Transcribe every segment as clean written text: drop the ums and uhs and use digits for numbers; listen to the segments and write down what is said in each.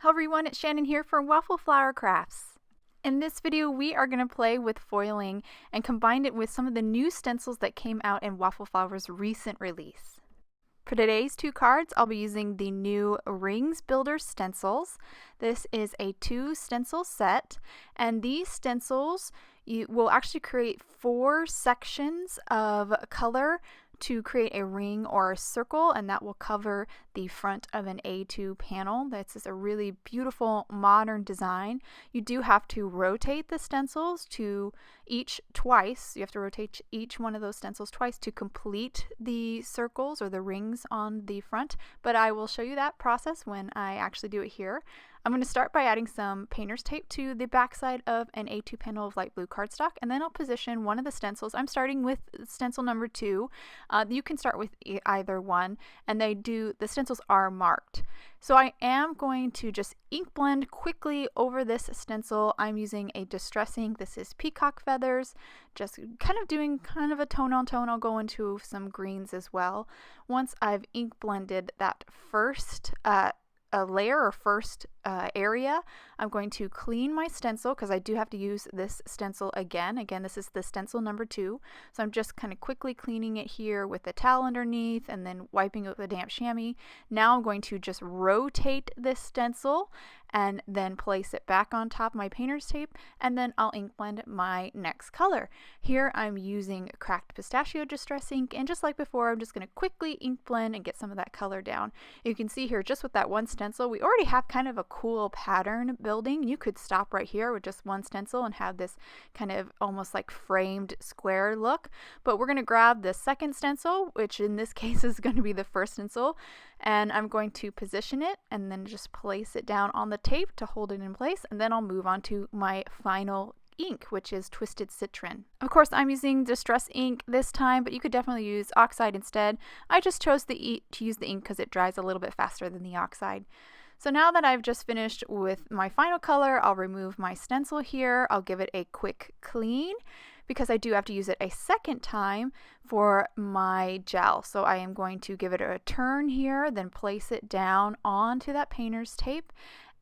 Hello everyone, it's Shannon here from Waffle Flower Crafts. In this video, we are going to play with foiling and combine it with some of the new stencils that came out in Waffle Flower's recent release. For today's two cards, I'll be using the new Rings Builder Stencils. This is a 2 stencil set, and these stencils will actually create 4 sections of color to create a ring or a circle, and that will cover the front of an A2 panel. This is a really beautiful modern design. You do have to rotate the stencils to each twice. You have to rotate each one of those stencils twice to complete the circles or the rings on the front, but I will show you that process when I actually do it here. I'm going to start by adding some painter's tape to the backside of an A2 panel of light blue cardstock, and then I'll position one of the stencils. I'm starting with stencil number 2. You can start with either one, and the stencils are marked. So I am going to just ink blend quickly over this stencil. I'm using a distress ink. This is Peacock Feathers, just kind of doing a tone on tone. I'll go into some greens as well. Once I've ink blended that first a layer or first area, I'm going to clean my stencil because I do have to use this stencil again. Again, this is the stencil number 2. So I'm just kind of quickly cleaning it here with the towel underneath and then wiping it with a damp chamois. Now I'm going to just rotate this stencil and then place it back on top of my painter's tape, and then I'll ink blend my next color. Here I'm using cracked pistachio distress ink, and just like before, I'm just going to quickly ink blend and get some of that color down. You can see here just with that one stencil, we already have kind of a cool pattern building. You could stop right here with just one stencil and have this kind of almost like framed square look, but we're going to grab the second stencil, which in this case is going to be the first stencil, and I'm going to position it and then just place it down on the tape to hold it in place, and then I'll move on to my final ink, which is Twisted Citron. Of course, I'm using distress ink this time, but you could definitely use oxide instead. I just chose to use the ink because it dries a little bit faster than the oxide. So now that I've just finished with my final color, I'll remove my stencil here. I'll give it a quick clean because I do have to use it a second time for my gel. So I am going to give it a turn here, then place it down onto that painter's tape,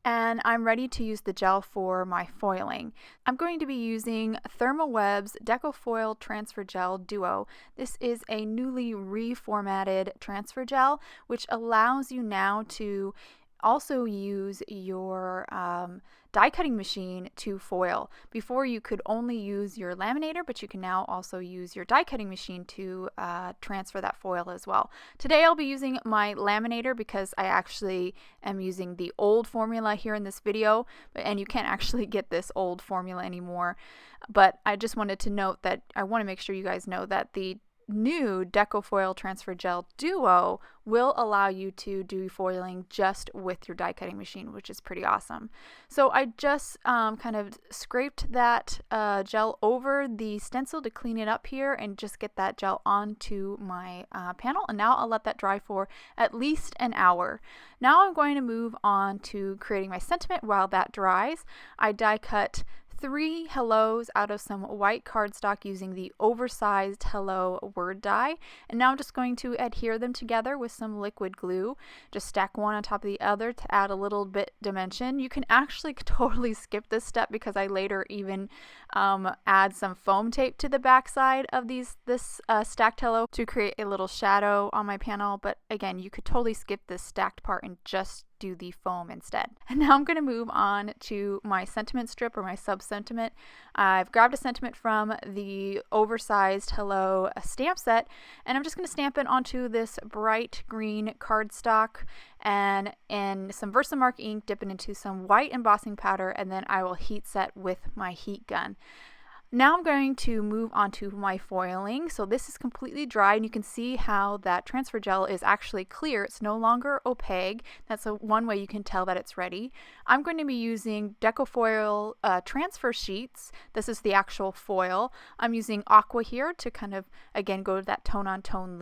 and I'm ready to use the gel for my foiling. I'm going to be using ThermoWeb's Decofoil Transfer Gel Duo. This is a newly reformatted transfer gel, which allows you now to also use your die cutting machine to foil. Before you could only use your laminator, but you can now also use your die cutting machine to transfer that foil as well. Today I'll be using my laminator because I actually am using the old formula here in this video, and you can't actually get this old formula anymore. But I just wanted to note that I want to make sure you guys know that the new Decofoil Transfer Gel Duo will allow you to do foiling just with your die cutting machine, which is pretty awesome. So I just kind of scraped that gel over the stencil to clean it up here and just get that gel onto my panel, and now I'll let that dry for at least an hour. Now I'm going to move on to creating my sentiment while that dries. I die cut 3 hellos out of some white cardstock using the Oversized Hello word die, and now I'm just going to adhere them together with some liquid glue. Just stack one on top of the other to add a little bit dimension. You can actually totally skip this step because I later even add some foam tape to the backside of this stacked hello to create a little shadow on my panel, but again, you could totally skip this stacked part and just do the foam instead. And now I'm going to move on to my sentiment strip or my sub-sentiment. I've grabbed a sentiment from the Oversized Hello stamp set, and I'm just going to stamp it onto this bright green cardstock, and in some Versamark ink, dip it into some white embossing powder, and then I will heat set with my heat gun. Now I'm going to move on to my foiling. So this is completely dry, and you can see how that transfer gel is actually clear. It's no longer opaque. That's one way you can tell that it's ready. I'm going to be using Decofoil transfer sheets. This is the actual foil. I'm using aqua here to kind of, again, go to that tone-on-tone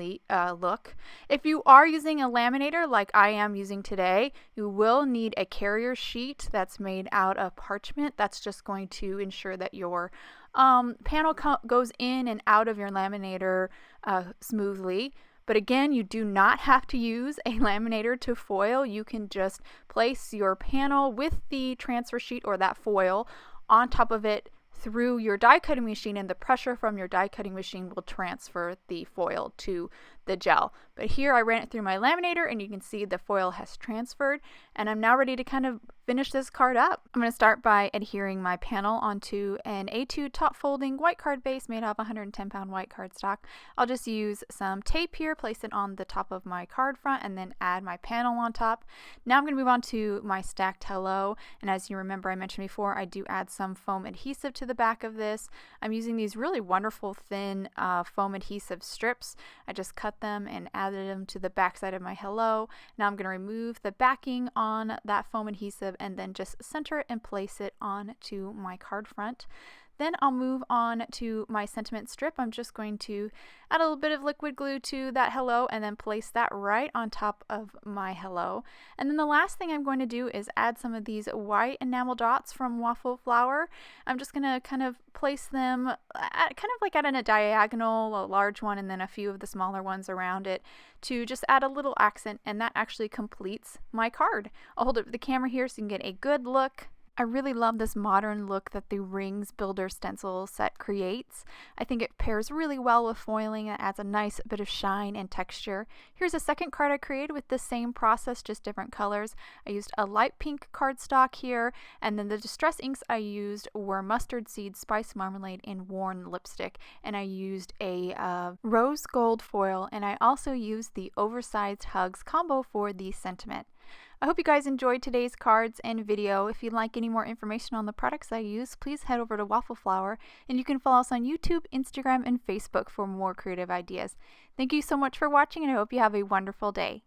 look. If you are using a laminator like I am using today, you will need a carrier sheet that's made out of parchment. That's just going to ensure that your panel goes in and out of your laminator smoothly. But again, you do not have to use a laminator to foil. You can just place your panel with the transfer sheet or that foil on top of it through your die cutting machine, and the pressure from your die cutting machine will transfer the foil to the gel. But here I ran it through my laminator and you can see the foil has transferred, and I'm now ready to kind of finish this card up. I'm going to start by adhering my panel onto an A2 top folding white card base made of 110-pound white cardstock. I'll just use some tape here, place it on the top of my card front, and then add my panel on top. Now I'm going to move on to my stacked hello, and as you remember I mentioned before, I do add some foam adhesive to the back of this. I'm using these really wonderful thin foam adhesive strips. I just cut them and added them to the back side of my hello. Now I'm going to remove the backing on that foam adhesive and then just center it and place it onto my card front. Then I'll move on to my sentiment strip. I'm just going to add a little bit of liquid glue to that hello and then place that right on top of my hello. And then the last thing I'm going to do is add some of these white enamel dots from Waffle Flower. I'm just going to kind of place them kind of like at a diagonal, a large one, and then a few of the smaller ones around it to just add a little accent, and that actually completes my card. I'll hold it for the camera here so you can get a good look. I really love this modern look that the Rings Builder Stencil set creates. I think it pairs really well with foiling. It adds a nice bit of shine and texture. Here's a second card I created with the same process, just different colors. I used a light pink cardstock here, and then the distress inks I used were mustard seed, spice marmalade, and worn lipstick. And I used a rose gold foil, and I also used the Oversized Hugs combo for the sentiment. I hope you guys enjoyed today's cards and video. If you'd like any more information on the products I use, please head over to Waffle Flower, and you can follow us on YouTube, Instagram, and Facebook for more creative ideas. Thank you so much for watching, and I hope you have a wonderful day.